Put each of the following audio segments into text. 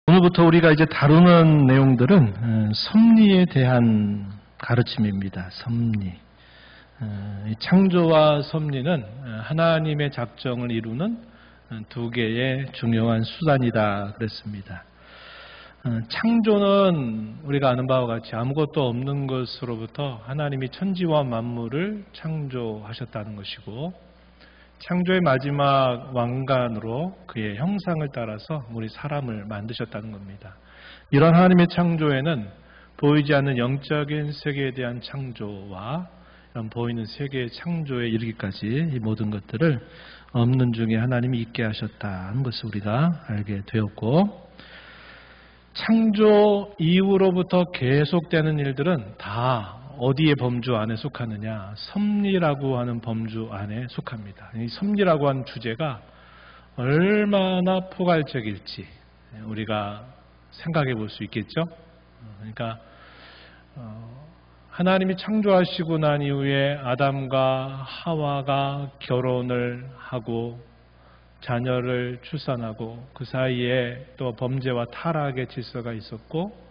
오늘부터 우리가 이제 다루는 내용들은 섭리에 대한 가르침입니다. 섭리. 창조와 섭리는 하나님의 작정을 이루는 두 개의 중요한 수단이다 그랬습니다. 창조는 우리가 아는 바와 같이 아무것도 없는 것으로부터 하나님이 천지와 만물을 창조하셨다는 것이고, 창조의 마지막 왕관으로 그의 형상을 따라서 우리 사람을 만드셨다는 겁니다. 이런 하나님의 창조에는 보이지 않는 영적인 세계에 대한 창조와 이런 보이는 세계의 창조에 이르기까지 이 모든 것들을 없는 중에 하나님이 있게 하셨다는 것을 우리가 알게 되었고, 창조 이후로부터 계속되는 일들은 다 어디의 범주 안에 속하느냐? 섭리라고 하는 범주 안에 속합니다. 이 섭리라고 하는 주제가 얼마나 포괄적일지 우리가 생각해 볼 수 있겠죠? 그러니까 하나님이 창조하시고 난 이후에 아담과 하와가 결혼을 하고 자녀를 출산하고 그 사이에 또 범죄와 타락의 질서가 있었고,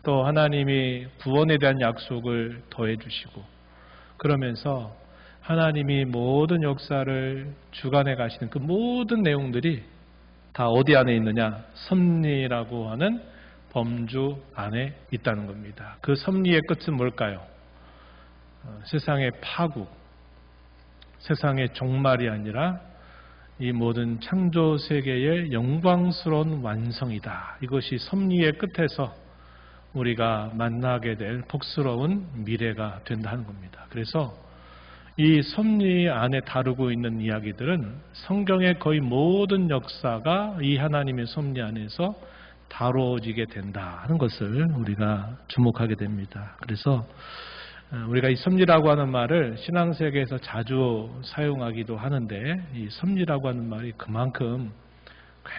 또 하나님이 구원에 대한 약속을 더해 주시고, 그러면서 하나님이 모든 역사를 주관해 가시는 그 모든 내용들이 다 어디 안에 있느냐? 섭리라고 하는 범주 안에 있다는 겁니다. 그 섭리의 끝은 뭘까요? 세상의 파국, 세상의 종말이 아니라 이 모든 창조 세계의 영광스러운 완성이다. 이것이 섭리의 끝에서 우리가 만나게 될 복스러운 미래가 된다는 겁니다. 그래서 이 섭리 안에 다루고 있는 이야기들은 성경의 거의 모든 역사가 이 하나님의 섭리 안에서 다뤄지게 된다는 것을 우리가 주목하게 됩니다. 그래서 우리가 이 섭리라고 하는 말을 신앙세계에서 자주 사용하기도 하는데, 이 섭리라고 하는 말이 그만큼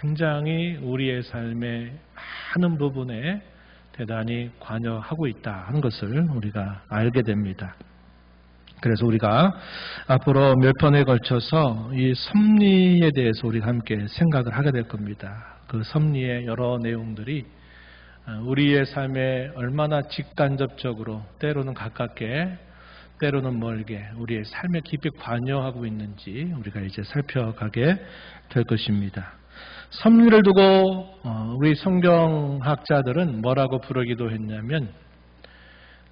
굉장히 우리의 삶의 많은 부분에 대단히 관여하고 있다 하는 것을 우리가 알게 됩니다. 그래서 우리가 앞으로 몇 편에 걸쳐서 이 섭리에 대해서 우리가 함께 생각을 하게 될 겁니다. 그 섭리의 여러 내용들이 우리의 삶에 얼마나 직간접적으로, 때로는 가깝게, 때로는 멀게 우리의 삶에 깊이 관여하고 있는지 우리가 이제 살펴가게 될 것입니다. 섭리를 두고 우리 성경학자들은 뭐라고 부르기도 했냐면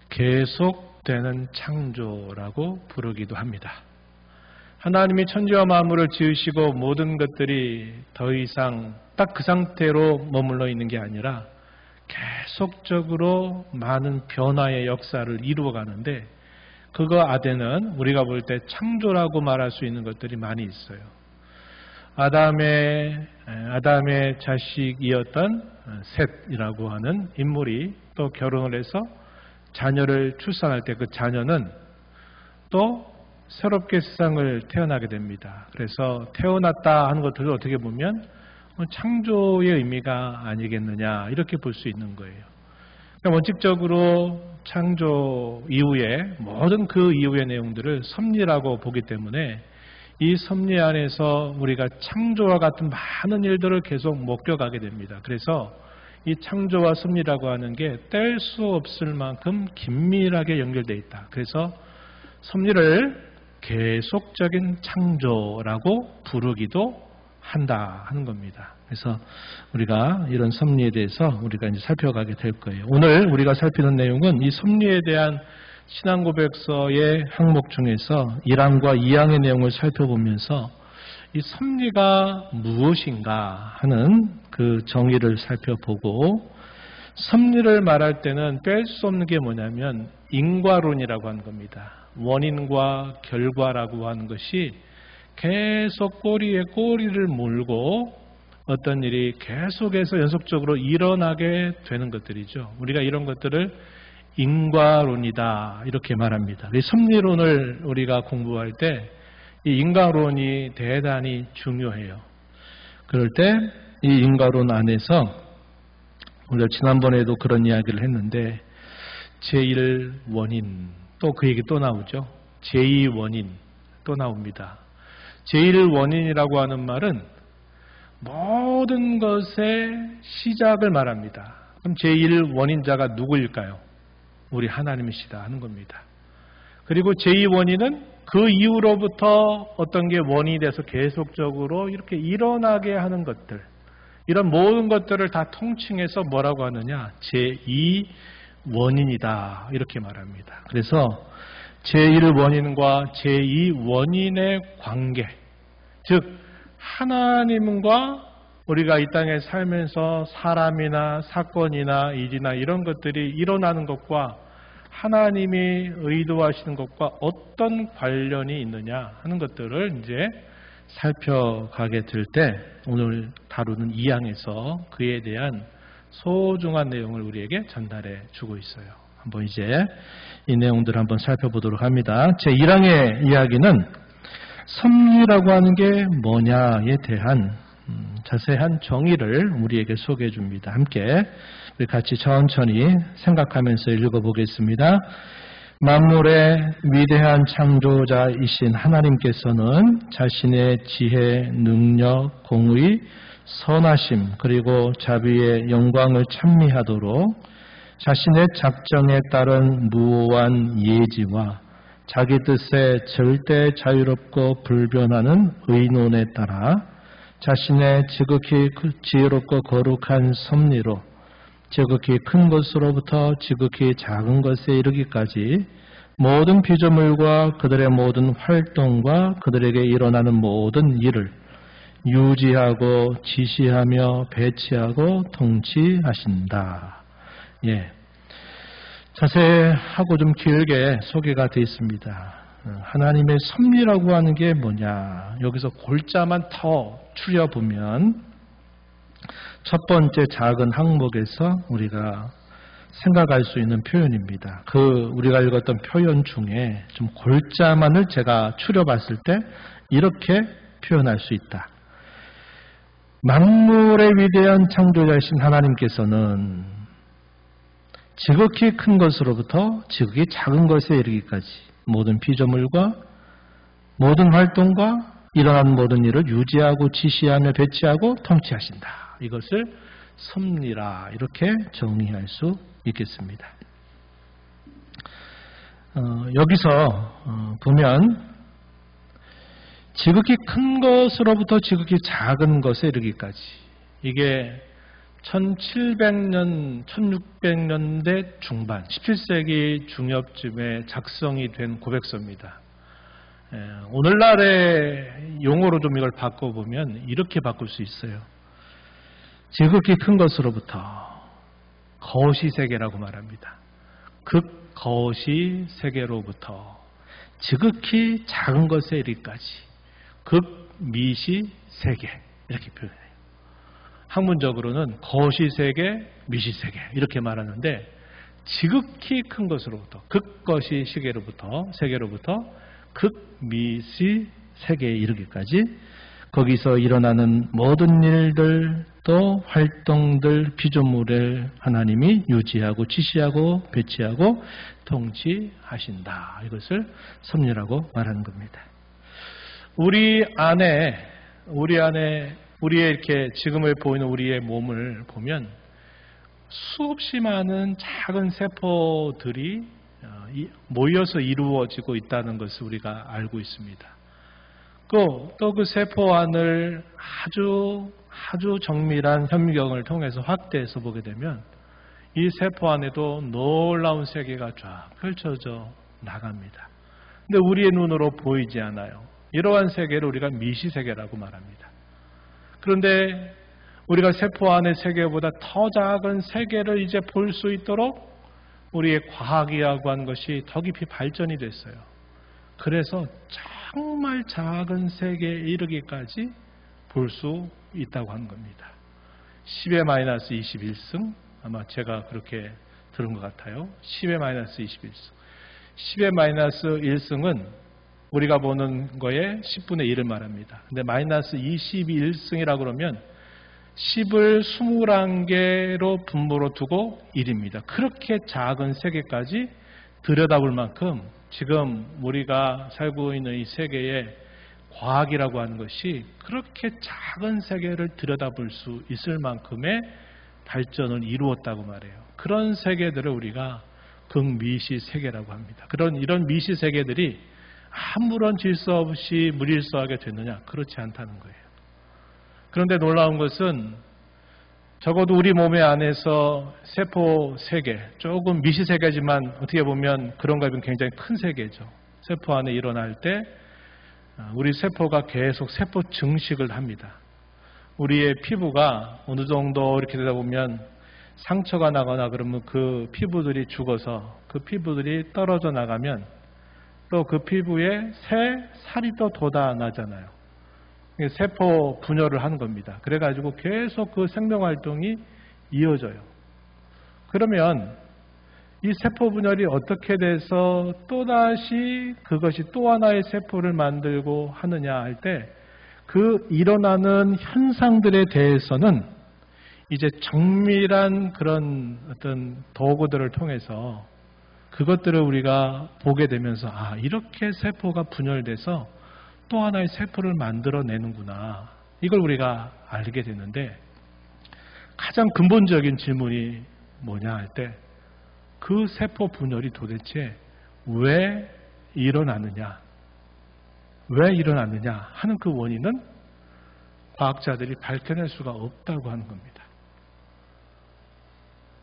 계속되는 창조라고 부르기도 합니다. 하나님이 천지와 만물을 지으시고 모든 것들이 더 이상 딱 그 상태로 머물러 있는 게 아니라 계속적으로 많은 변화의 역사를 이루어가는데, 그거 안에는 우리가 볼 때 창조라고 말할 수 있는 것들이 많이 있어요. 아담의 자식이었던 셋이라고 하는 인물이 또 결혼을 해서 자녀를 출산할 때 그 자녀는 또 새롭게 세상을 태어나게 됩니다. 그래서 태어났다 하는 것들을 어떻게 보면 창조의 의미가 아니겠느냐 이렇게 볼 수 있는 거예요. 그러니까 원칙적으로 창조 이후에 모든 그 이후의 내용들을 섭리라고 보기 때문에 이 섭리 안에서 우리가 창조와 같은 많은 일들을 계속 목격하게 됩니다. 그래서 이 창조와 섭리라고 하는 게 뗄 수 없을 만큼 긴밀하게 연결되어 있다. 그래서 섭리를 계속적인 창조라고 부르기도 한다 하는 겁니다. 그래서 우리가 이런 섭리에 대해서 우리가 이제 살펴가게 될 거예요. 오늘 우리가 살피는 내용은 이 섭리에 대한 신앙고백서의 항목 중에서 1항과 2항의 내용을 살펴보면서 이 섭리가 무엇인가 하는 그 정의를 살펴보고, 섭리를 말할 때는 뺄 수 없는 게 뭐냐면 인과론이라고 하는 겁니다. 원인과 결과라고 하는 것이 계속 꼬리에 꼬리를 물고 어떤 일이 계속해서 연속적으로 일어나게 되는 것들이죠. 우리가 이런 것들을 인과론이다 이렇게 말합니다. 이 섭리론을 우리가 공부할 때 이 인과론이 대단히 중요해요. 그럴 때 이 인과론 안에서 우리가 지난번에도 그런 이야기를 했는데, 제1원인, 또 그 얘기 또 나오죠. 제2원인 또 나옵니다. 제1원인이라고 하는 말은 모든 것의 시작을 말합니다. 그럼 제1원인자가 누구일까요? 우리 하나님이시다 하는 겁니다. 그리고 제2원인은 그 이후로부터 어떤 게 원인이 돼서 계속적으로 이렇게 일어나게 하는 것들, 이런 모든 것들을 다 통칭해서 뭐라고 하느냐? 제2원인이다 이렇게 말합니다. 그래서 제1원인과 제2원인의 관계, 즉 하나님과 우리가 이 땅에 살면서 사람이나 사건이나 일이나 이런 것들이 일어나는 것과 하나님이 의도하시는 것과 어떤 관련이 있느냐 하는 것들을 이제 살펴가게 될 때 오늘 다루는 2항에서 그에 대한 소중한 내용을 우리에게 전달해 주고 있어요. 한번 이제 이 내용들을 한번 살펴보도록 합니다. 제1항의 이야기는 섭리라고 하는 게 뭐냐에 대한 자세한 정의를 우리에게 소개해 줍니다. 함께 우리 같이 천천히 생각하면서 읽어보겠습니다. 만물의 위대한 창조자이신 하나님께서는 자신의 지혜, 능력, 공의, 선하심 그리고 자비의 영광을 찬미하도록 자신의 작정에 따른 무오한 예지와 자기 뜻에 절대 자유롭고 불변하는 의논에 따라 자신의 지극히 지혜롭고 거룩한 섭리로 지극히 큰 것으로부터 지극히 작은 것에 이르기까지 모든 피조물과 그들의 모든 활동과 그들에게 일어나는 모든 일을 유지하고 지시하며 배치하고 통치하신다. 예. 자세하고 좀 길게 소개가 되어 있습니다. 하나님의 섭리라고 하는 게 뭐냐? 여기서 골자만 더 추려보면 첫 번째 작은 항목에서 우리가 생각할 수 있는 표현입니다. 우리가 읽었던 표현 중에 좀 골자만을 제가 추려봤을 때 이렇게 표현할 수 있다. 만물의 위대한 창조자이신 하나님께서는 지극히 큰 것으로부터 지극히 작은 것에 이르기까지 모든 피조물과 모든 활동과 일어난 모든 일을 유지하고 지시하며 배치하고 통치하신다. 이것을 섭리라 이렇게 정의할 수 있겠습니다. 여기서 보면 지극히 큰 것으로부터 지극히 작은 것에 이르기까지 이게 1700년, 1600년대 중반, 17세기 중엽쯤에 작성이 된 고백서입니다. 오늘날의 용어로 좀 이걸 바꿔보면 이렇게 바꿀 수 있어요. 지극히 큰 것으로부터 거시세계라고 말합니다. 극거시세계로부터 지극히 작은 것에 이르기까지 극미시세계 이렇게 표현해요. 학문적으로는 거시세계, 미시세계 이렇게 말하는데 지극히 큰 것으로부터 극거시세계로부터 극미시세계에 이르기까지 거기서 일어나는 모든 일들 또 활동들 피조물을 하나님이 유지하고 지시하고 배치하고 통치하신다. 이것을 섭리라고 말하는 겁니다. 우리 안에 우리의 이렇게 지금을 보이는 우리의 몸을 보면 수없이 많은 작은 세포들이 모여서 이루어지고 있다는 것을 우리가 알고 있습니다. 또 그 세포 안을 아주 정밀한 현미경을 통해서 확대해서 보게 되면 이 세포 안에도 놀라운 세계가 쫙 펼쳐져 나갑니다. 근데 우리의 눈으로 보이지 않아요. 이러한 세계를 우리가 미시세계라고 말합니다. 그런데 우리가 세포 안의 세계보다 더 작은 세계를 이제 볼 수 있도록 우리의 과학이라고 하는 것이 더 깊이 발전이 됐어요. 그래서 정말 작은 세계에 이르기까지 볼 수 있다고 하는 겁니다. 10의 마이너스 21승 아마 제가 그렇게 들은 것 같아요. 10의 마이너스 21승 10의 마이너스 1승은 우리가 보는 거에 10분의 1을 말합니다. 근데 마이너스 21승이라고 그러면 10을 21개로 분모로 두고 1입니다. 그렇게 작은 세계까지 들여다볼 만큼 지금 우리가 살고 있는 이 세계의 과학이라고 하는 것이 그렇게 작은 세계를 들여다볼 수 있을 만큼의 발전을 이루었다고 말해요. 그런 세계들을 우리가 극미시 세계라고 합니다. 이런 미시 세계들이 아무런 질서 없이 무질서하게 됐느냐? 그렇지 않다는 거예요. 그런데 놀라운 것은 적어도 우리 몸의 안에서 세포 세계, 조금 미시 세계지만 어떻게 보면 그런가 하면 굉장히 큰 세계죠. 세포 안에 일어날 때 우리 세포가 계속 세포 증식을 합니다. 우리의 피부가 어느 정도 이렇게 되다 보면 상처가 나거나 그러면 그 피부들이 죽어서 그 피부들이 떨어져 나가면 또 그 피부에 새 살이 또 돋아나잖아요. 세포 분열을 하는 겁니다. 그래가지고 계속 그 생명활동이 이어져요. 그러면 이 세포 분열이 어떻게 돼서 또다시 그것이 또 하나의 세포를 만들고 하느냐 할 때 그 일어나는 현상들에 대해서는 이제 정밀한 그런 어떤 도구들을 통해서 그것들을 우리가 보게 되면서 이렇게 세포가 분열돼서 또 하나의 세포를 만들어내는구나. 이걸 우리가 알게 되는데 가장 근본적인 질문이 뭐냐 할 때 그 세포 분열이 도대체 왜 일어나느냐? 왜 일어나느냐 하는 그 원인은 과학자들이 밝혀낼 수가 없다고 하는 겁니다.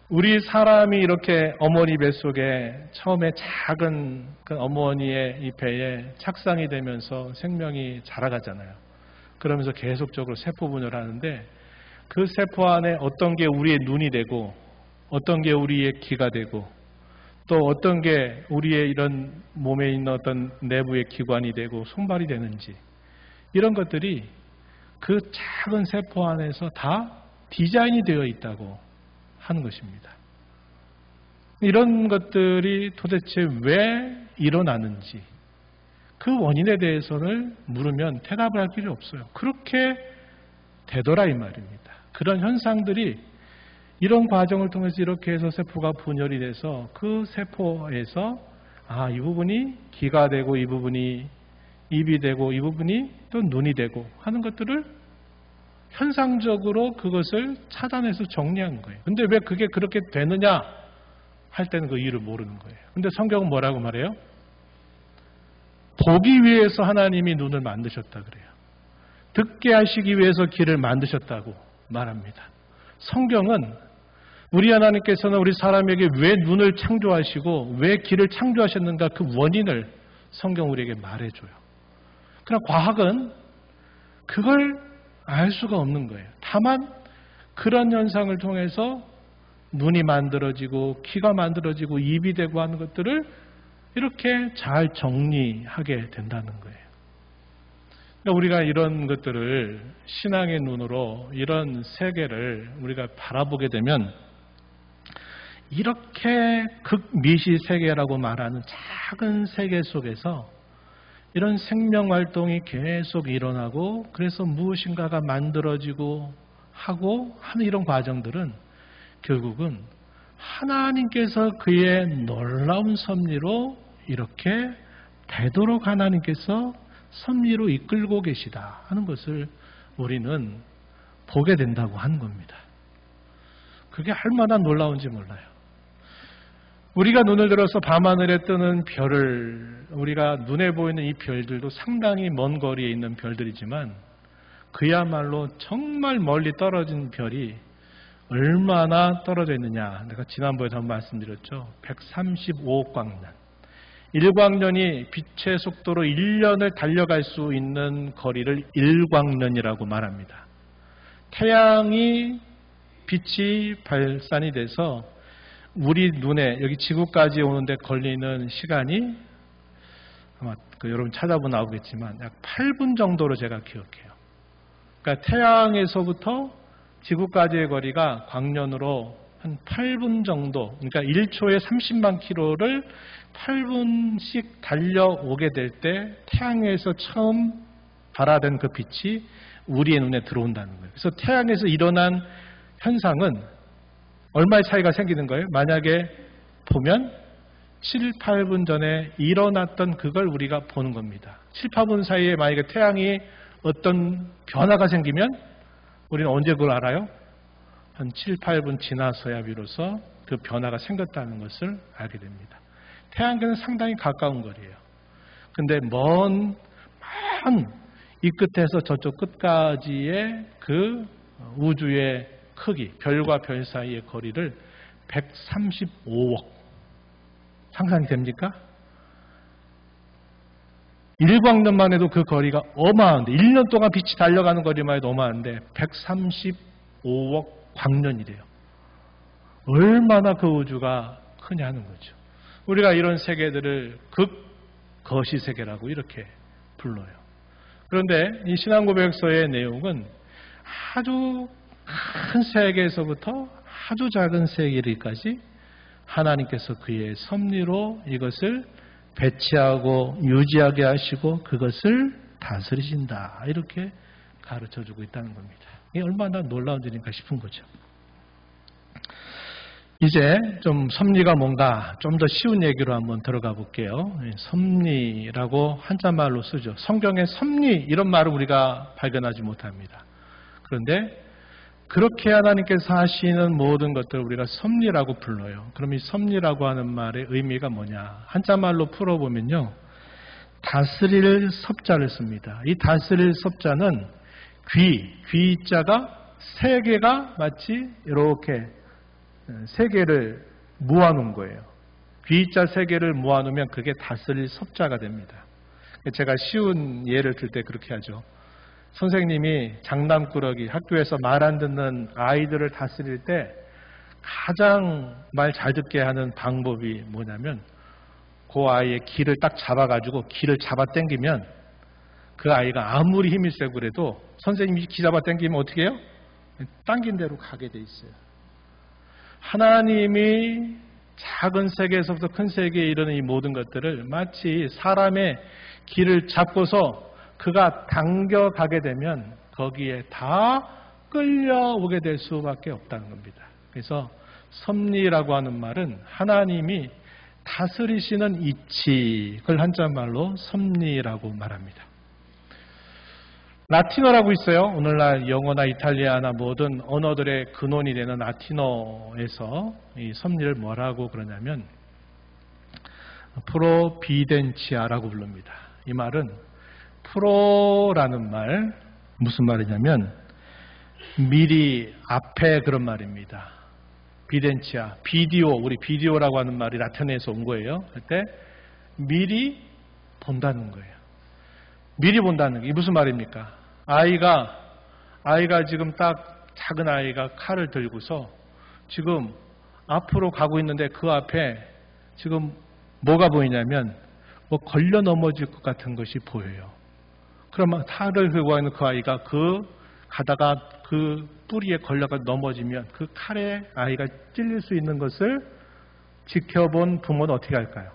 우리 사람이 이렇게 어머니 뱃속에 처음에 작은 그 어머니의 이 배에 착상이 되면서 생명이 자라가잖아요. 그러면서 계속적으로 세포 분열을 하는데 그 세포 안에 어떤 게 우리의 눈이 되고 어떤 게 우리의 귀가 되고 또 어떤 게 우리의 이런 몸에 있는 어떤 내부의 기관이 되고 손발이 되는지 이런 것들이 그 작은 세포 안에서 다 디자인이 되어 있다고 하는 것입니다. 이런 것들이 도대체 왜 일어나는지 그 원인에 대해서는 물으면 대답을 할 필요 없어요. 그렇게 되더라 이 말입니다. 그런 현상들이 이런 과정을 통해서 이렇게 해서 세포가 분열이 돼서 그 세포에서 이 부분이 귀가 되고 이 부분이 입이 되고 이 부분이 또 눈이 되고 하는 것들을 현상적으로 그것을 찾아내서 정리한 거예요. 근데 왜 그게 그렇게 되느냐 할 때는 그 이유를 모르는 거예요. 근데 성경은 뭐라고 말해요? 보기 위해서 하나님이 눈을 만드셨다 그래요. 듣게 하시기 위해서 귀를 만드셨다고 말합니다. 성경은 우리 하나님께서는 우리 사람에게 왜 눈을 창조하시고 왜 귀를 창조하셨는가 그 원인을 성경 우리에게 말해줘요. 그러나 과학은 그걸 알 수가 없는 거예요. 다만 그런 현상을 통해서 눈이 만들어지고 귀가 만들어지고 입이 되고 하는 것들을 이렇게 잘 정리하게 된다는 거예요. 그러니까 우리가 이런 것들을 신앙의 눈으로 이런 세계를 우리가 바라보게 되면 이렇게 극미시 세계라고 말하는 작은 세계 속에서 이런 생명활동이 계속 일어나고 그래서 무엇인가가 만들어지고 하고 하는 이런 과정들은 결국은 하나님께서 그의 놀라운 섭리로 이렇게 되도록 하나님께서 섭리로 이끌고 계시다 하는 것을 우리는 보게 된다고 하는 겁니다. 그게 얼마나 놀라운지 몰라요. 우리가 눈을 들어서 밤하늘에 뜨는 별을 우리가 눈에 보이는 이 별들도 상당히 먼 거리에 있는 별들이지만 그야말로 정말 멀리 떨어진 별이 얼마나 떨어져 있느냐. 내가 지난번에도 한번 말씀드렸죠. 135억 광년. 1광년이 빛의 속도로 1년을 달려갈 수 있는 거리를 1광년이라고 말합니다. 태양이 빛이 발산이 돼서 우리 눈에 여기 지구까지 오는데 걸리는 시간이 아마 여러분 찾아보면 나오겠지만 약 8분 정도로 제가 기억해요. 그러니까 태양에서부터 지구까지의 거리가 광년으로 한 8분 정도, 그러니까 1초에 30만 킬로를 8분씩 달려오게 될 때 태양에서 처음 발화된 그 빛이 우리의 눈에 들어온다는 거예요. 그래서 태양에서 일어난 현상은 얼마의 차이가 생기는 거예요? 만약에 보면 7, 8분 전에 일어났던 그걸 우리가 보는 겁니다. 7, 8분 사이에 만약에 태양이 어떤 변화가 생기면 우리는 언제 그걸 알아요? 한 7, 8분 지나서야 비로소 그 변화가 생겼다는 것을 알게 됩니다. 태양계는 상당히 가까운 거리예요. 근데 먼 이 끝에서 저쪽 끝까지의 그 우주의 크기, 별과 별 사이의 거리를 135억. 상상이 됩니까? 일광년만 해도 그 거리가 어마한데 1년 동안 빛이 달려가는 거리만 해도 어마한데 135억 광년이래요. 얼마나 그 우주가 크냐는 거죠. 우리가 이런 세계들을 극거시세계라고 이렇게 불러요. 그런데 이 신앙고백서의 내용은 아주 큰 세계에서부터 아주 작은 세계까지 하나님께서 그의 섭리로 이것을 배치하고 유지하게 하시고 그것을 다스리신다. 이렇게 가르쳐주고 있다는 겁니다. 이게 얼마나 놀라운 일인가 싶은 거죠. 이제 좀 섭리가 뭔가 좀 더 쉬운 얘기로 한번 들어가 볼게요. 섭리라고 한자말로 쓰죠. 성경에 섭리 이런 말을 우리가 발견하지 못합니다. 그런데 그렇게 하나님께서 하시는 모든 것들을 우리가 섭리라고 불러요. 그럼 이 섭리라고 하는 말의 의미가 뭐냐? 한자말로 풀어보면요. 다스릴 섭자를 씁니다. 이 다스릴 섭자는 귀자가 세 개가 마치 이렇게 세 개를 모아놓은 거예요. 귀자 세 개를 모아놓으면 그게 다스릴 섭자가 됩니다. 제가 쉬운 예를 들 때 그렇게 하죠. 선생님이 장난꾸러기 학교에서 말 안 듣는 아이들을 다스릴 때 가장 말 잘 듣게 하는 방법이 뭐냐면 그 아이의 귀를 딱 잡아가지고 귀를 잡아 당기면 그 아이가 아무리 힘이 세고 그래도 선생님이 귀 잡아 당기면 어떻게 해요? 당긴 대로 가게 돼 있어요. 하나님이 작은 세계에서부터 큰 세계에 이르는 이 모든 것들을 마치 사람의 귀를 잡고서 그가 당겨가게 되면 거기에 다 끌려오게 될 수밖에 없다는 겁니다. 그래서 섭리라고 하는 말은 하나님이 다스리시는 이치, 그걸 한자말로 섭리라고 말합니다. 라틴어라고 있어요. 오늘날 영어나 이탈리아나 모든 언어들의 근원이 되는 라틴어에서 이 섭리를 뭐라고 그러냐면 프로비덴치아라고 부릅니다. 이 말은 프로라는 말, 무슨 말이냐면 미리 앞에 그런 말입니다. 비덴치아, 비디오, 우리 비디오라고 하는 말이 라틴어에서 온 거예요. 그때 미리 본다는 거예요. 미리 본다는 게 무슨 말입니까? 아이가 지금 딱 작은 아이가 칼을 들고서 지금 앞으로 가고 있는데 그 앞에 지금 뭐가 보이냐면 뭐 걸려 넘어질 것 같은 것이 보여요. 그러면 칼을 들고 있는 그 아이가 가다가 그 뿌리에 걸려가 넘어지면 그 칼에 아이가 찔릴 수 있는 것을 지켜본 부모는 어떻게 할까요?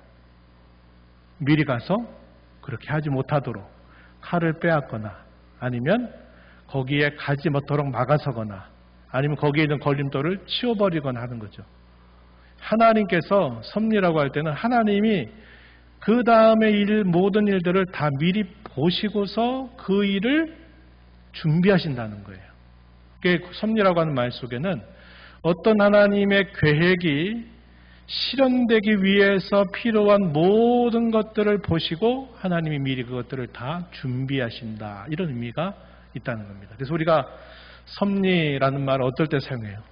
미리 가서 그렇게 하지 못하도록 칼을 빼앗거나 아니면 거기에 가지 못하도록 막아서거나 아니면 거기에 있는 걸림돌을 치워버리거나 하는 거죠. 하나님께서 섭리라고 할 때는 하나님이 그 다음에 모든 일들을 다 미리 보시고서 그 일을 준비하신다는 거예요. 섭리라고 하는 말 속에는 어떤 하나님의 계획이 실현되기 위해서 필요한 모든 것들을 보시고 하나님이 미리 그것들을 다 준비하신다. 이런 의미가 있다는 겁니다. 그래서 우리가 섭리라는 말을 어떨 때 사용해요?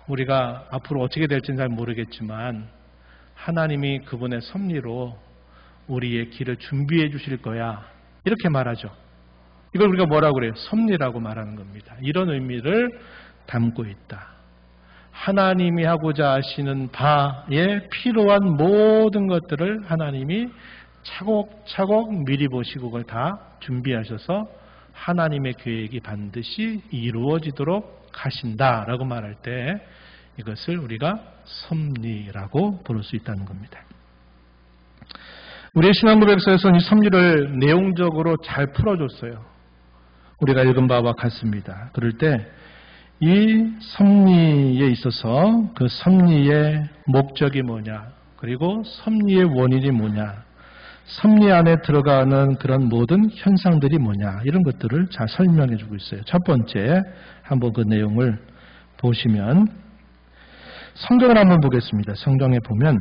우리가 앞으로 어떻게 될지는 잘 모르겠지만 하나님이 그분의 섭리로 우리의 길을 준비해 주실 거야. 이렇게 말하죠. 이걸 우리가 뭐라고 그래요? 섭리라고 말하는 겁니다. 이런 의미를 담고 있다. 하나님이 하고자 하시는 바에 필요한 모든 것들을 하나님이 차곡차곡 미리 보시고 그걸 다 준비하셔서 하나님의 계획이 반드시 이루어지도록 하신다라고 말할 때 이것을 우리가 섭리라고 부를 수 있다는 겁니다. 우리의 신앙고백서에서는 이 섭리를 내용적으로 잘 풀어줬어요. 우리가 읽은 바와 같습니다. 그럴 때 이 섭리에 있어서 그 섭리의 목적이 뭐냐, 그리고 섭리의 원인이 뭐냐, 섭리 안에 들어가는 그런 모든 현상들이 뭐냐, 이런 것들을 잘 설명해 주고 있어요. 첫 번째, 한번 그 내용을 보시면 성경을 한번 보겠습니다. 성경에 보면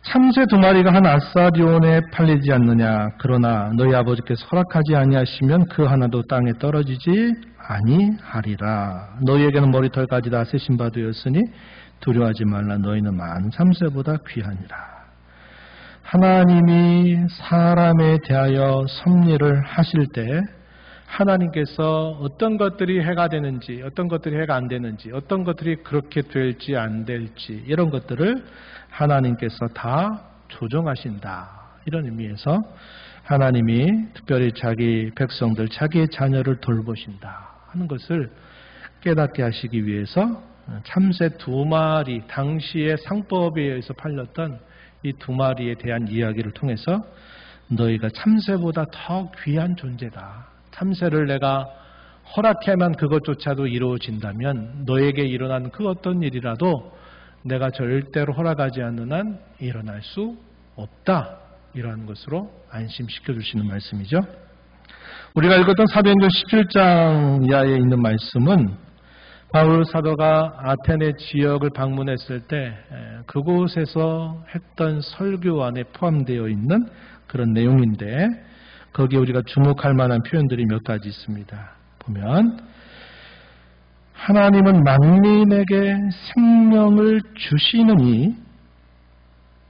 참새 2마리가 한 아사리온에 팔리지 않느냐, 그러나 너희 아버지께서 허락하지 아니하시면 그 하나도 땅에 떨어지지 아니하리라. 너희에게는 머리털까지 다 세신 바 되었으니 두려워하지 말라. 너희는 많은 참새보다 귀하니라. 하나님이 사람에 대하여 섭리를 하실 때 하나님께서 어떤 것들이 해가 되는지, 어떤 것들이 해가 안 되는지, 어떤 것들이 그렇게 될지 안 될지, 이런 것들을 하나님께서 다 조정하신다. 이런 의미에서 하나님이 특별히 자기 백성들, 자기의 자녀를 돌보신다 하는 것을 깨닫게 하시기 위해서 참새 2마리, 당시의 상법에 의해서 팔렸던 이 2마리에 대한 이야기를 통해서 너희가 참새보다 더 귀한 존재다. 참새를 내가 허락해만 그것조차도 이루어진다면 너에게 일어난 그 어떤 일이라도 내가 절대로 허락하지 않는 한 일어날 수 없다. 이러한 것으로 안심시켜 주시는 말씀이죠. 우리가 읽었던 사도행전 17장 이하에 있는 말씀은 바울 사도가 아테네 지역을 방문했을 때 그곳에서 했던 설교 안에 포함되어 있는 그런 내용인데, 거기에 우리가 주목할 만한 표현들이 몇 가지 있습니다. 보면 하나님은 만민에게 생명을 주시느니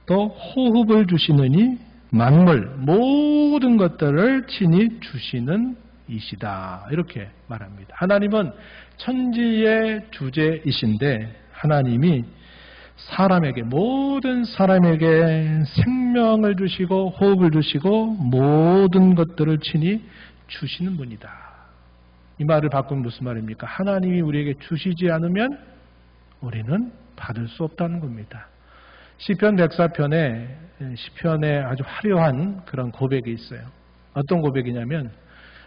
또 호흡을 주시느니 만물 모든 것들을 친히 주시는 이시다. 이렇게 말합니다. 하나님은 천지의 주제이신데 하나님이 사람에게, 모든 사람에게 생명을 주시고 호흡을 주시고 모든 것들을 친히 주시는 분이다. 이 말을 바꾸면 무슨 말입니까? 하나님이 우리에게 주시지 않으면 우리는 받을 수 없다는 겁니다. 시편 104편에 시편에 아주 화려한 그런 고백이 있어요. 어떤 고백이냐면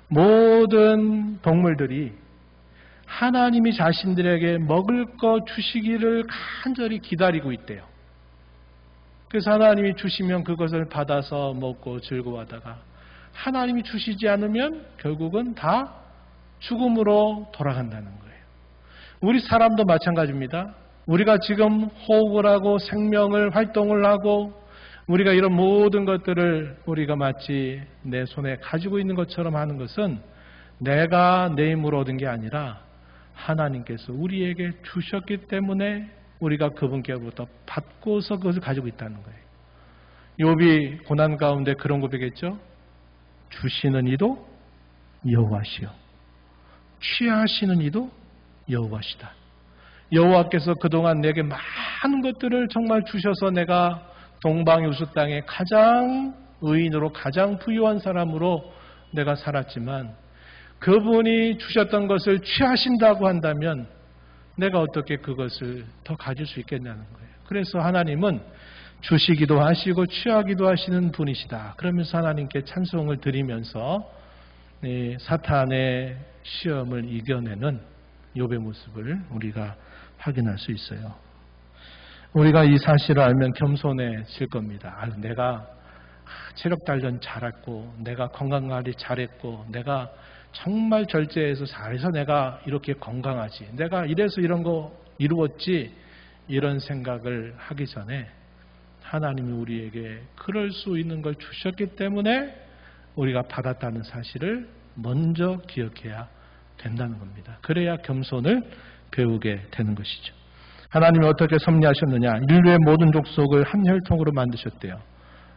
모든 동물들이 하나님이 자신들에게 먹을 거 주시기를 간절히 기다리고 있대요. 그래서 하나님이 주시면 그것을 받아서 먹고 즐거워하다가 하나님이 주시지 않으면 결국은 다 죽음으로 돌아간다는 거예요. 우리 사람도 마찬가지입니다. 우리가 지금 호흡을 하고 생명을 활동을 하고 우리가 이런 모든 것들을 우리가 마치 내 손에 가지고 있는 것처럼 하는 것은 내가 내 힘으로 얻은 게 아니라 하나님께서 우리에게 주셨기 때문에 우리가 그분께로부터 받고서 그것을 가지고 있다는 거예요. 욥이 고난 가운데 그런 고백했죠. 주시는 이도 여호와시요 취하시는 이도 여호와시다. 여호와께서 그동안 내게 많은 것들을 정말 주셔서 내가 동방유수 땅에 가장 의인으로 가장 부유한 사람으로 내가 살았지만 그분이 주셨던 것을 취하신다고 한다면 내가 어떻게 그것을 더 가질 수 있겠냐는 거예요. 그래서 하나님은 주시기도 하시고 취하기도 하시는 분이시다. 그러면서 하나님께 찬송을 드리면서 사탄의 시험을 이겨내는 욥의 모습을 우리가 확인할 수 있어요. 우리가 이 사실을 알면 겸손해질 겁니다. 내가 체력 단련 잘했고 내가 건강관리 잘했고 내가 정말 절제해서 잘해서 내가 이렇게 건강하지, 내가 이래서 이런 거 이루었지, 이런 생각을 하기 전에 하나님이 우리에게 그럴 수 있는 걸 주셨기 때문에 우리가 받았다는 사실을 먼저 기억해야 된다는 겁니다. 그래야 겸손을 배우게 되는 것이죠. 하나님이 어떻게 섭리하셨느냐? 인류의 모든 족속을 한 혈통으로 만드셨대요.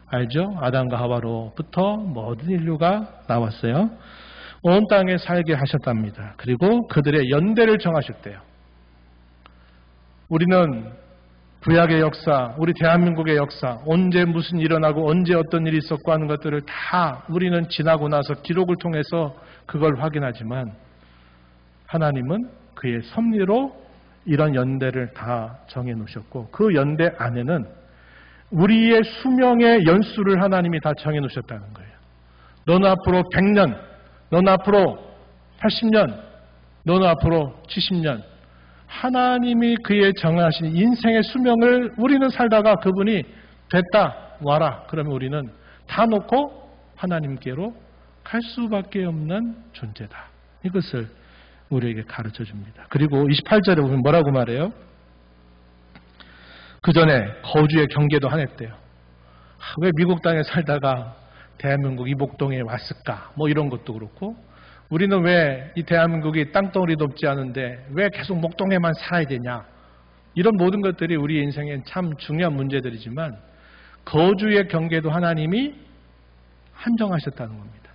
알죠? 아담과 하와로부터 모든 인류가 나왔어요. 온 땅에 살게 하셨답니다. 그리고 그들의 연대를 정하셨대요. 우리는 구약의 역사, 우리 대한민국의 역사, 언제 무슨 일어나고 언제 어떤 일이 있었고 하는 것들을 다 우리는 지나고 나서 기록을 통해서 그걸 확인하지만 하나님은 그의 섭리로 이런 연대를 다 정해놓으셨고 그 연대 안에는 우리의 수명의 연수를 하나님이 다 정해놓으셨다는 거예요. 너는 앞으로 100년, 너는 앞으로 80년, 너는 앞으로 70년, 하나님이 그의 정하신 인생의 수명을 우리는 살다가 그분이 됐다 와라 그러면 우리는 다 놓고 하나님께로 갈 수밖에 없는 존재다. 이것을 우리에게 가르쳐 줍니다. 그리고 28절에 보면 뭐라고 말해요? 그 전에 거주의 경계도 하냈대요. 왜 미국 땅에 살다가 대한민국 이복동에 왔을까? 뭐 이런 것도 그렇고 우리는 왜 이 대한민국이 땅덩어리도 없지 않은데 왜 계속 목동에만 살아야 되냐? 이런 모든 것들이 우리 인생에 참 중요한 문제들이지만 거주의 경계도 하나님이 한정하셨다는 겁니다.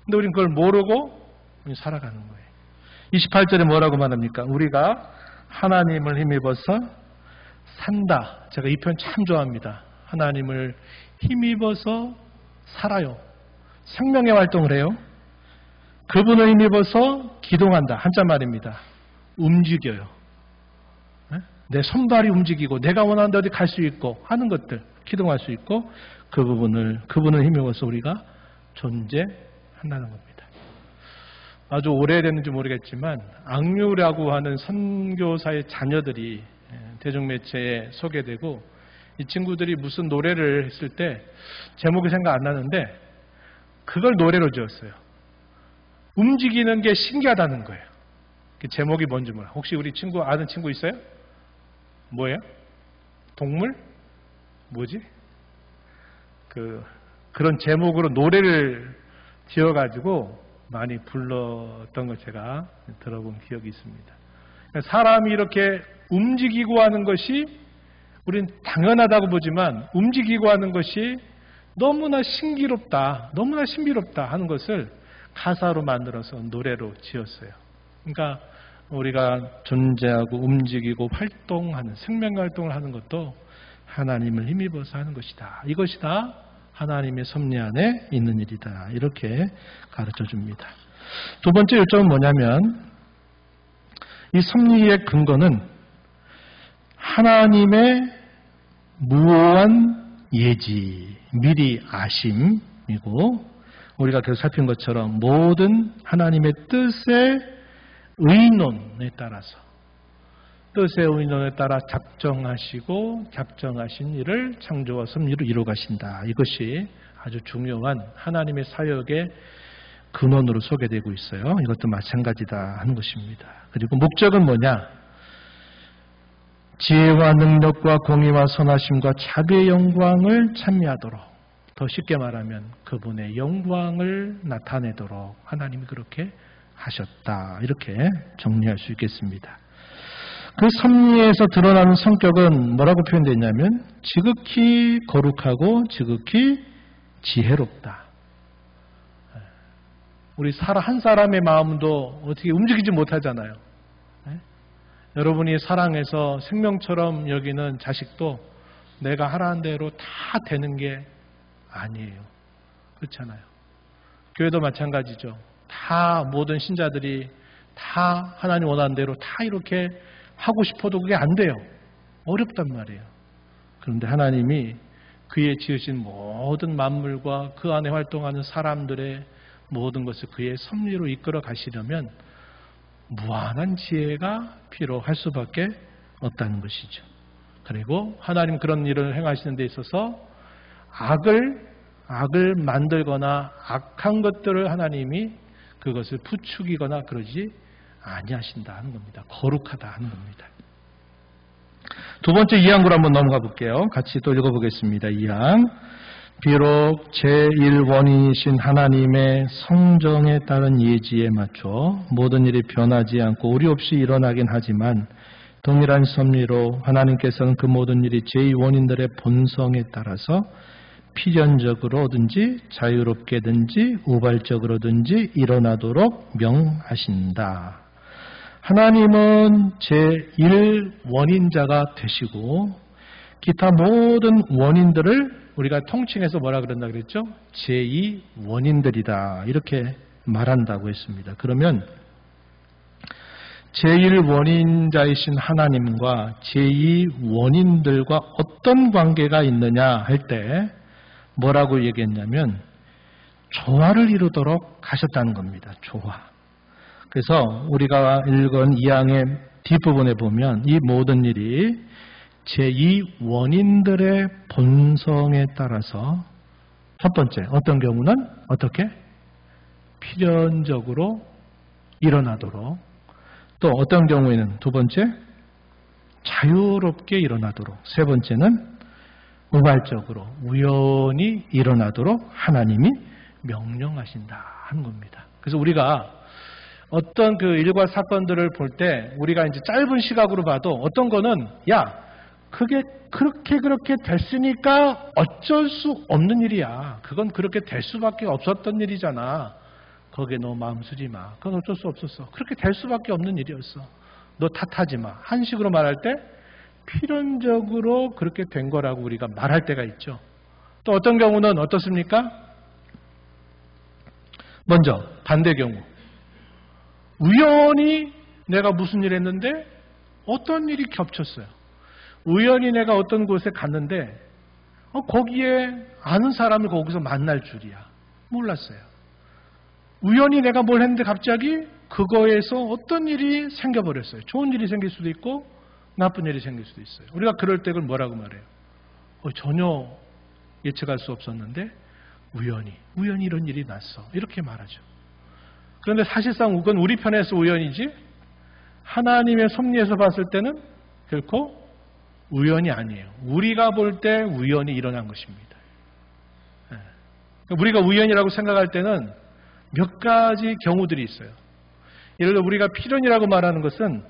근데 우리는 그걸 모르고 살아가는 거예요. 28절에 뭐라고 말합니까? 우리가 하나님을 힘입어서 산다. 제가 이 표현 참 좋아합니다. 하나님을 힘입어서 살아요. 생명의 활동을 해요. 그분을 힘입어서 기동한다. 한자 말입니다. 움직여요. 내 손발이 움직이고 내가 원하는 데 어디 갈 수 있고 하는 것들 기동할 수 있고 그분을 힘입어서 우리가 존재한다는 겁니다. 아주 오래됐는지 모르겠지만 악뮤라고 하는 선교사의 자녀들이 대중매체에 소개되고 이 친구들이 무슨 노래를 했을 때 제목이 생각 안 나는데 그걸 노래로 지었어요. 움직이는 게 신기하다는 거예요. 그 제목이 뭔지 몰라. 혹시 우리 친구 아는 친구 있어요? 뭐예요? 동물? 뭐지? 그런 제목으로 노래를 지어가지고 많이 불렀던 걸 제가 들어본 기억이 있습니다. 사람이 이렇게 움직이고 하는 것이 우리는 당연하다고 보지만 움직이고 하는 것이 너무나 신비롭다 하는 것을 가사로 만들어서 노래로 지었어요. 그러니까 우리가 존재하고 움직이고 활동하는 생명활동을 하는 것도 하나님을 힘입어서 하는 것이다. 이것이 다 하나님의 섭리 안에 있는 일이다. 이렇게 가르쳐 줍니다. 두 번째 요점은 뭐냐면 이 섭리의 근거는 하나님의 무오한 예지, 미리 아심이고 우리가 계속 살핀 것처럼 모든 하나님의 뜻의 의논에 따라서 뜻의 의논에 따라 작정하신 일을 창조와 섭리로 이루어가신다. 이것이 아주 중요한 하나님의 사역의 근원으로 소개되고 있어요. 이것도 마찬가지다 하는 것입니다. 그리고 목적은 뭐냐? 지혜와 능력과 공의와 선하심과 자비의 영광을 찬미하도록, 더 쉽게 말하면 그분의 영광을 나타내도록 하나님이 그렇게 하셨다. 이렇게 정리할 수 있겠습니다. 그 섭리에서 드러나는 성격은 뭐라고 표현되어 있냐면 지극히 거룩하고 지극히 지혜롭다. 우리 한 사람의 마음도 어떻게 움직이지 못하잖아요. 여러분이 사랑해서 생명처럼 여기는 자식도 내가 하라는 대로 다 되는 게 아니에요. 그렇잖아요. 교회도 마찬가지죠. 다 모든 신자들이 다 하나님 원하는 대로 다 이렇게 하고 싶어도 그게 안 돼요. 어렵단 말이에요. 그런데 하나님이 그의 지으신 모든 만물과 그 안에 활동하는 사람들의 모든 것을 그의 섭리로 이끌어 가시려면 무한한 지혜가 필요할 수밖에 없다는 것이죠. 그리고 하나님 그런 일을 행하시는 데 있어서 악을 만들거나 악한 것들을 하나님이 그것을 부추기거나 그러지 아니하신다 하는 겁니다. 거룩하다 하는 겁니다. 두 번째 2항으로 한번 넘어가 볼게요. 같이 또 읽어보겠습니다. 2항. 비록 제1원인이신 하나님의 성정에 따른 예지에 맞춰 모든 일이 변하지 않고 오류 없이 일어나긴 하지만 동일한 섭리로 하나님께서는 그 모든 일이 제2원인들의 본성에 따라서 필연적으로든지 자유롭게든지 우발적으로든지 일어나도록 명하신다. 하나님은 제1원인자가 되시고 기타 모든 원인들을 우리가 통칭해서 뭐라 그런다 그랬죠? 제2원인들이다. 이렇게 말한다고 했습니다. 그러면 제1원인자이신 하나님과 제2원인들과 어떤 관계가 있느냐 할 때 뭐라고 얘기했냐면 조화를 이루도록 하셨다는 겁니다. 조화. 그래서 우리가 읽은 2항의 뒷부분에 보면 이 모든 일이 제2 원인들의 본성에 따라서 첫 번째, 어떤 경우는 어떻게? 필연적으로 일어나도록, 또 어떤 경우에는 두 번째, 자유롭게 일어나도록, 세 번째는 우발적으로, 우연히 일어나도록 하나님이 명령하신다 하는 겁니다. 그래서 우리가 어떤 그 일과 사건들을 볼 때 우리가 이제 짧은 시각으로 봐도 어떤 거는 그게 그렇게 됐으니까 어쩔 수 없는 일이야. 그건 그렇게 될 수밖에 없었던 일이잖아. 거기에 너 마음 쓰지 마. 그건 어쩔 수 없었어. 그렇게 될 수밖에 없는 일이었어. 너 탓하지 마. 한식으로 말할 때 필연적으로 그렇게 된 거라고 우리가 말할 때가 있죠. 또 어떤 경우는 어떻습니까? 먼저 반대 경우. 우연히 내가 무슨 일 했는데 어떤 일이 겹쳤어요. 우연히 내가 어떤 곳에 갔는데 거기에 아는 사람을 거기서 만날 줄이야. 몰랐어요. 우연히 내가 뭘 했는데 갑자기 그거에서 어떤 일이 생겨버렸어요. 좋은 일이 생길 수도 있고 나쁜 일이 생길 수도 있어요. 우리가 그럴 때 그걸 뭐라고 말해요? 전혀 예측할 수 없었는데 우연히 이런 일이 났어. 이렇게 말하죠. 그런데 사실상 그건 우리 편에서 우연이지 하나님의 섭리에서 봤을 때는 결코 우연이 아니에요. 우리가 볼 때 우연히 일어난 것입니다. 우리가 우연이라고 생각할 때는 몇 가지 경우들이 있어요. 예를 들어 우리가 필연이라고 말하는 것은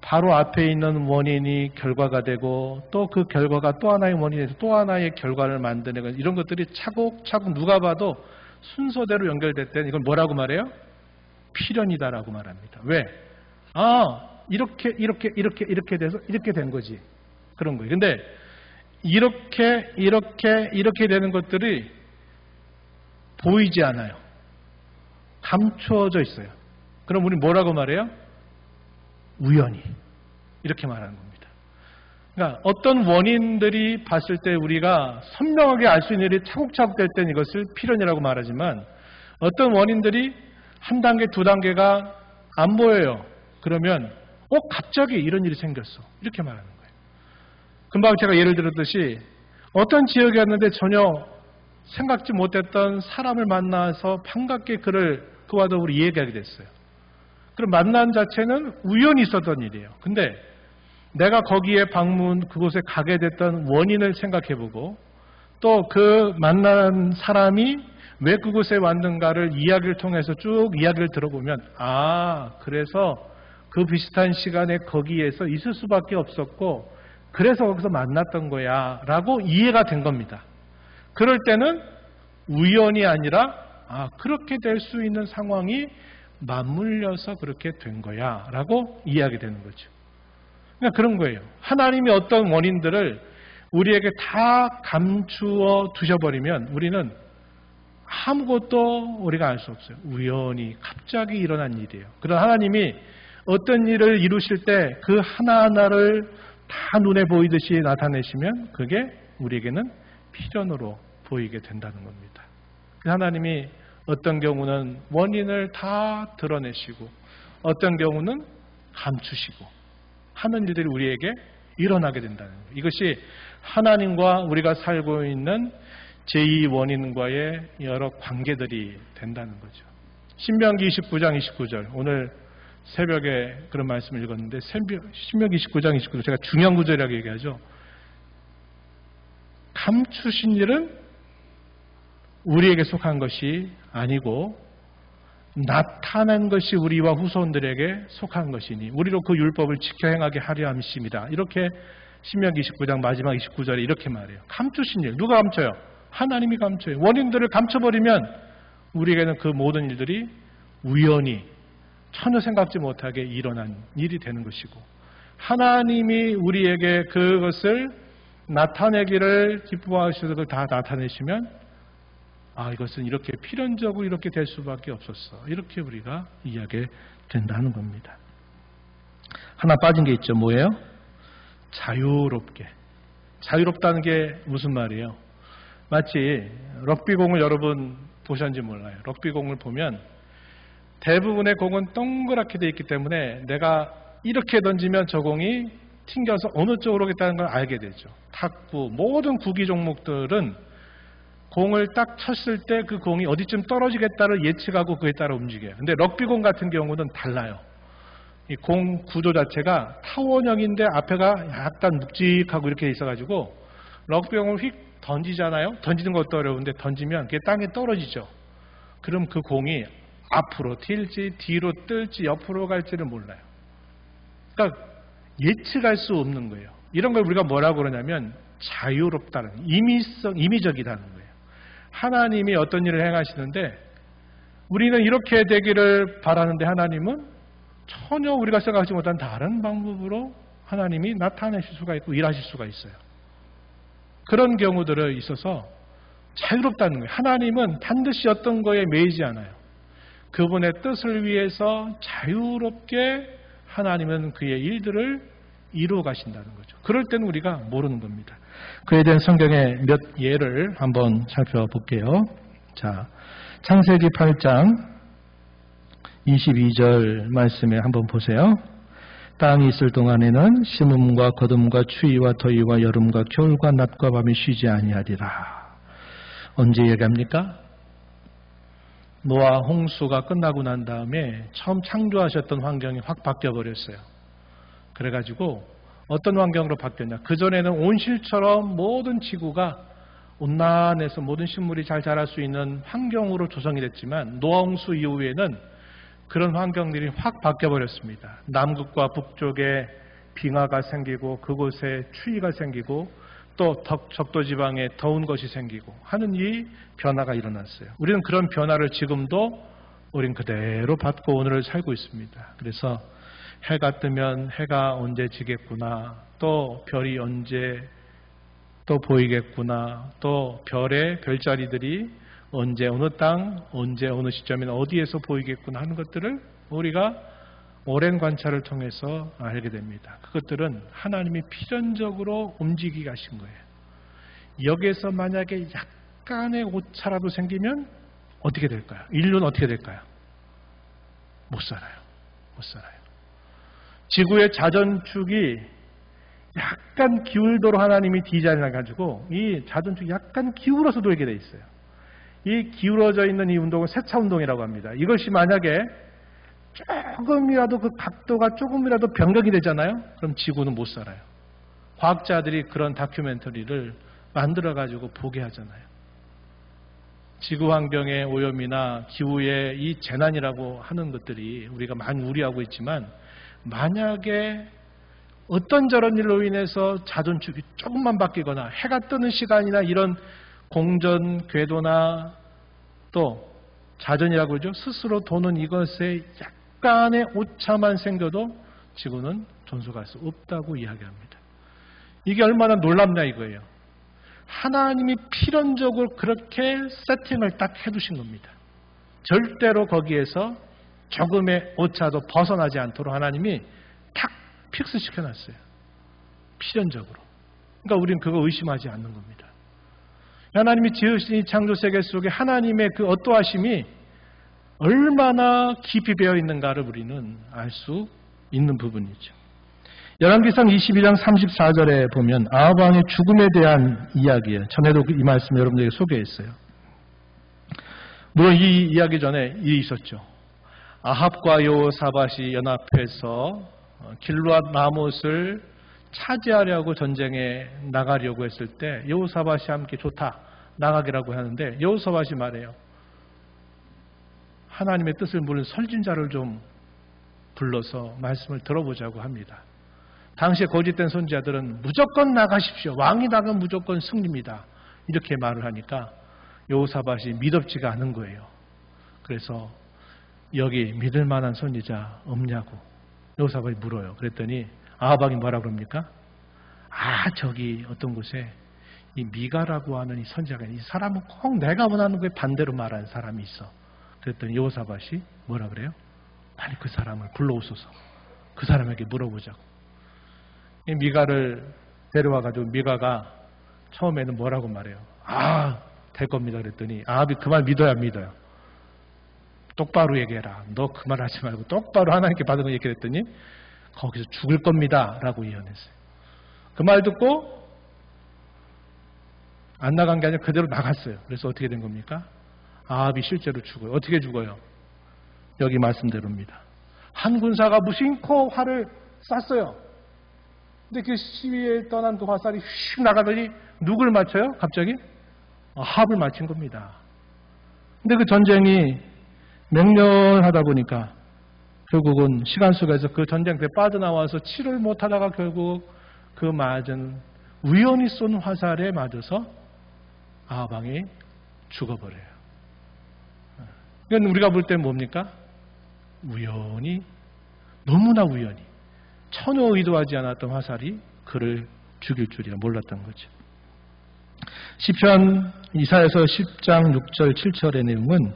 바로 앞에 있는 원인이 결과가 되고 또 그 결과가 또 하나의 원인에서 또 하나의 결과를 만드는 이런 것들이 차곡차곡 누가 봐도 순서대로 연결될 때는 이걸 뭐라고 말해요? 필연이다라고 말합니다. 왜? 이렇게 돼서 이렇게 된 거지. 그런 거예요. 근데 이렇게 되는 것들이 보이지 않아요. 감춰져 있어요. 그럼 우리 뭐라고 말해요? 우연히. 이렇게 말하는 겁니다. 그러니까 어떤 원인들이 봤을 때 우리가 선명하게 알 수 있는 일이 차곡차곡 될 때는 이것을 필연이라고 말하지만 어떤 원인들이 한 단계, 두 단계가 안 보여요. 그러면 갑자기 이런 일이 생겼어. 이렇게 말하는 거예요. 금방 제가 예를 들었듯이 어떤 지역이었는데 전혀 생각지 못했던 사람을 만나서 반갑게 그와 더불어 얘기하게 됐어요. 그럼 만난 자체는 우연히 있었던 일이에요. 근데 내가 거기에 그곳에 가게 됐던 원인을 생각해보고 또 그 만난 사람이 왜 그곳에 왔는가를 이야기를 통해서 쭉 이야기를 들어보면 그래서 그 비슷한 시간에 거기에서 있을 수밖에 없었고 그래서 거기서 만났던 거야 라고 이해가 된 겁니다. 그럴 때는 우연이 아니라 그렇게 될 수 있는 상황이 맞물려서 그렇게 된 거야 라고 이해하게 되는 거죠. 그러니까 그런 거예요. 하나님이 어떤 원인들을 우리에게 다 감추어 두셔버리면 우리는 아무것도 우리가 알 수 없어요. 우연히 갑자기 일어난 일이에요. 그러나 하나님이 어떤 일을 이루실 때 그 하나하나를 다 눈에 보이듯이 나타내시면 그게 우리에게는 필연으로 보이게 된다는 겁니다. 하나님이 어떤 경우는 원인을 다 드러내시고 어떤 경우는 감추시고 하는 일들이 우리에게 일어나게 된다는 거예요. 이것이 하나님과 우리가 살고 있는 제2 원인과의 여러 관계들이 된다는 거죠. 신명기 29장 29절 오늘 새벽에 그런 말씀을 읽었는데 신명기 29장 29절 제가 중요한 구절이라고 얘기하죠. 감추신 일은 우리에게 속한 것이 아니고 나타낸 것이 우리와 후손들에게 속한 것이니 우리로 그 율법을 지켜 행하게 하려 함이십니다. 이렇게 신명기 29장 마지막 29절에 이렇게 말해요. 감추신 일. 누가 감춰요? 하나님이 감춰요. 원인들을 감춰버리면 우리에게는 그 모든 일들이 우연히 전혀 생각지 못하게 일어난 일이 되는 것이고 하나님이 우리에게 그것을 나타내기를 기뻐하셔서 그걸 다 나타내시면 이것은 이렇게 필연적으로 이렇게 될 수밖에 없었어. 이렇게 우리가 이해하게 된다는 겁니다. 하나 빠진 게 있죠. 뭐예요? 자유롭게. 자유롭다는 게 무슨 말이에요? 마치 럭비공을 여러분 보셨는지 몰라요. 럭비공을 보면 대부분의 공은 동그랗게 되어 있기 때문에 내가 이렇게 던지면 저 공이 튕겨서 어느 쪽으로 오겠다는 걸 알게 되죠. 탁구, 모든 구기 종목들은 공을 딱 쳤을 때 그 공이 어디쯤 떨어지겠다를 예측하고 그에 따라 움직여요. 근데 럭비공 같은 경우는 달라요. 이 공 구조 자체가 타원형인데 앞에가 약간 묵직하고 이렇게 있어가지고 럭비공을 휙 던지잖아요. 던지는 것도 어려운데 던지면 그게 땅에 떨어지죠. 그럼 그 공이 앞으로 튈지 뒤로 뜰지 옆으로 갈지를 몰라요. 그러니까 예측할 수 없는 거예요. 이런 걸 우리가 뭐라고 그러냐면 자유롭다는, 임의적이다는 거예요. 하나님이 어떤 일을 행하시는데 우리는 이렇게 되기를 바라는데 하나님은 전혀 우리가 생각하지 못한 다른 방법으로 하나님이 나타내실 수가 있고 일하실 수가 있어요. 그런 경우들에 있어서 자유롭다는 거예요. 하나님은 반드시 어떤 거에 매이지 않아요. 그분의 뜻을 위해서 자유롭게 하나님은 그의 일들을 이루어 가신다는 거죠. 그럴 때는 우리가 모르는 겁니다. 그에 대한 성경의 몇 예를 한번 살펴볼게요. 자, 창세기 8장 22절 말씀에 한번 보세요. 땅이 있을 동안에는 심음과 거둠과 추위와 더위와 여름과 겨울과 낮과 밤이 쉬지 아니하리라. 언제 얘기합니까? 노아 홍수가 끝나고 난 다음에 처음 창조하셨던 환경이 확 바뀌어버렸어요. 그래가지고 어떤 환경으로 바뀌었냐. 그전에는 온실처럼 모든 지구가 온난해서 모든 식물이 잘 자랄 수 있는 환경으로 조성이 됐지만 노아 홍수 이후에는 그런 환경들이 확 바뀌어버렸습니다. 남극과 북쪽에 빙하가 생기고 그곳에 추위가 생기고 또 적도지방에 더운 것이 생기고 하는 이 변화가 일어났어요. 우리는 그런 변화를 지금도 우린 그대로 받고 오늘을 살고 있습니다. 그래서 해가 뜨면 해가 언제 지겠구나, 또 별이 언제 또 보이겠구나, 또 별의 별자리들이 언제 어느 땅, 언제 어느 시점이나 어디에서 보이겠구나 하는 것들을 우리가 오랜 관찰을 통해서 알게 됩니다. 그것들은 하나님이 필연적으로 움직이게 하신 거예요. 여기에서 만약에 약간의 오차라도 생기면 어떻게 될까요? 인류는 어떻게 될까요? 못 살아요. 못 살아요. 지구의 자전축이 약간 기울도록 하나님이 디자인을 해가지고 이 자전축이 약간 기울어서 돌게 돼 있어요. 이 기울어져 있는 이 운동은 세차 운동이라고 합니다. 이것이 만약에 조금이라도 그 각도가 조금이라도 변경이 되잖아요. 그럼 지구는 못 살아요. 과학자들이 그런 다큐멘터리를 만들어가지고 보게 하잖아요. 지구 환경의 오염이나 기후의 이 재난이라고 하는 것들이 우리가 많이 우려하고 있지만 만약에 어떤 저런 일로 인해서 자전축이 조금만 바뀌거나 해가 뜨는 시간이나 이런 공전, 궤도나 또 자전이라고 그러죠. 스스로 도는 이것에 약간의 오차만 생겨도 지구는 존속할 수 없다고 이야기합니다. 이게 얼마나 놀랍냐 이거예요. 하나님이 필연적으로 그렇게 세팅을 딱 해두신 겁니다. 절대로 거기에서 조금의 오차도 벗어나지 않도록 하나님이 탁 픽스 시켜놨어요. 필연적으로. 그러니까 우리는 그거 의심하지 않는 겁니다. 하나님이 지으신 이 창조세계 속에 하나님의 그 어떠하심이 얼마나 깊이 배어 있는가를 우리는 알 수 있는 부분이죠. 열왕기상 22장 34절에 보면 아합 왕의 죽음에 대한 이야기예요. 전에도 이 말씀 여러분들에게 소개했어요. 물론 이 이야기 전에 일이 있었죠. 아합과 여호사밧이 연합해서 길르앗 라못을 차지하려고 전쟁에 나가려고 했을 때 여호사밧이 함께 좋다 나가기라고 하는데 여호사밧이 말해요. 하나님의 뜻을 모르는 선진자를 좀 불러서 말씀을 들어보자고 합니다. 당시에 거짓된 선지자들은 무조건 나가십시오. 왕이 나가면 무조건 승리입니다. 이렇게 말을 하니까 여호사밧이 믿음지가 않은 거예요. 그래서 여기 믿을 만한 선지자 없냐고 여호사밧이 물어요. 그랬더니 아합 왕이 뭐라 그럽니까? 저기 어떤 곳에 이 미가라고 하는 이 선지자가 이 사람은 꼭 내가 원하는 거에 반대로 말하는 사람이 있어. 그랬더니 여호사밧이 뭐라 그래요? 빨리 그 사람을 불러오소서. 그 사람에게 물어보자고. 이 미가를 데려와가지고 미가가 처음에는 뭐라고 말해요? 될 겁니다. 그랬더니 아합이 그 말 믿어요, 안 믿어요? 똑바로 얘기해라. 너 그 말 하지 말고 똑바로 하나님께 받은 거 얘기했더니 거기서 죽을 겁니다 라고 예언했어요. 그 말 듣고 안 나간 게 아니라 그대로 나갔어요. 그래서 어떻게 된 겁니까? 아합이 실제로 죽어요. 어떻게 죽어요? 여기 말씀대로입니다. 한 군사가 무심코 활을 쐈어요. 근데 그 시위에 떠난 그 화살이 휙 나가더니 누굴 맞춰요? 갑자기? 아합을 맞힌 겁니다. 근데 그 전쟁이 맹렬하다 보니까 결국은 시간 속에서 그 전쟁터에 빠져나와서 치료를 못하다가 결국 그 맞은 우연히 쏜 화살에 맞아서 아합 왕이 죽어버려요. 그러니까 우리가 볼 때 뭡니까? 우연히, 너무나 우연히, 전혀 의도하지 않았던 화살이 그를 죽일 줄이야 몰랐던 거죠. 시편 이사야서 10장 6절 7절의 내용은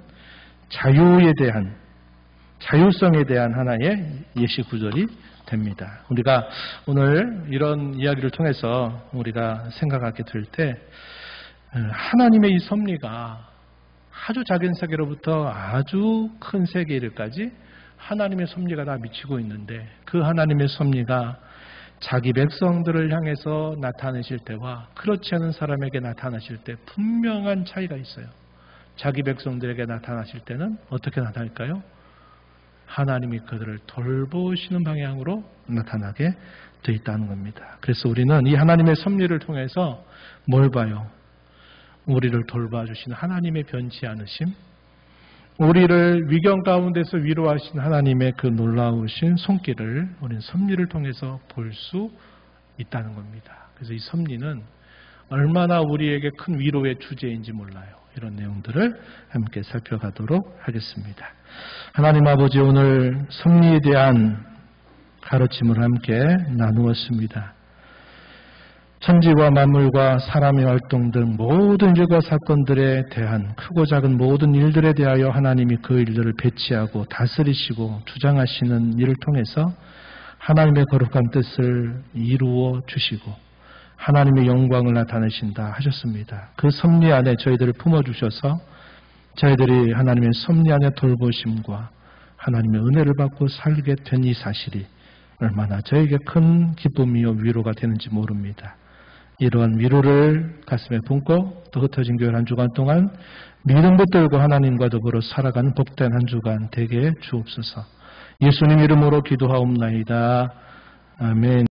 자유성에 대한 하나의 예시 구절이 됩니다. 우리가 오늘 이런 이야기를 통해서 우리가 생각하게 될 때 하나님의 이 섭리가 아주 작은 세계로부터 아주 큰 세계에 이르기까지 하나님의 섭리가 다 미치고 있는데 그 하나님의 섭리가 자기 백성들을 향해서 나타내실 때와 그렇지 않은 사람에게 나타나실 때 분명한 차이가 있어요. 자기 백성들에게 나타나실 때는 어떻게 나타날까요? 하나님이 그들을 돌보시는 방향으로 나타나게 되어 있다는 겁니다. 그래서 우리는 이 하나님의 섭리를 통해서 뭘 봐요? 우리를 돌봐주시는 하나님의 변치 않으심, 우리를 위경 가운데서 위로하신 하나님의 그 놀라우신 손길을 우리는 섭리를 통해서 볼 수 있다는 겁니다. 그래서 이 섭리는 얼마나 우리에게 큰 위로의 주제인지 몰라요. 이런 내용들을 함께 살펴가도록 하겠습니다. 하나님 아버지, 오늘 섭리에 대한 가르침을 함께 나누었습니다. 천지와 만물과 사람의 활동 등 모든 일과 사건들에 대한 크고 작은 모든 일들에 대하여 하나님이 그 일들을 배치하고 다스리시고 주장하시는 일을 통해서 하나님의 거룩한 뜻을 이루어 주시고 하나님의 영광을 나타내신다 하셨습니다. 그 섭리 안에 저희들을 품어주셔서 저희들이 하나님의 섭리 안에 돌보심과 하나님의 은혜를 받고 살게 된 이 사실이 얼마나 저에게 큰 기쁨이요 위로가 되는지 모릅니다. 이러한 위로를 가슴에 품고 또 흩어진 교회 한 주간 동안 믿음 붙들고 하나님과 더불어 살아가는 복된 한 주간 되게 주옵소서. 예수님 이름으로 기도하옵나이다. 아멘.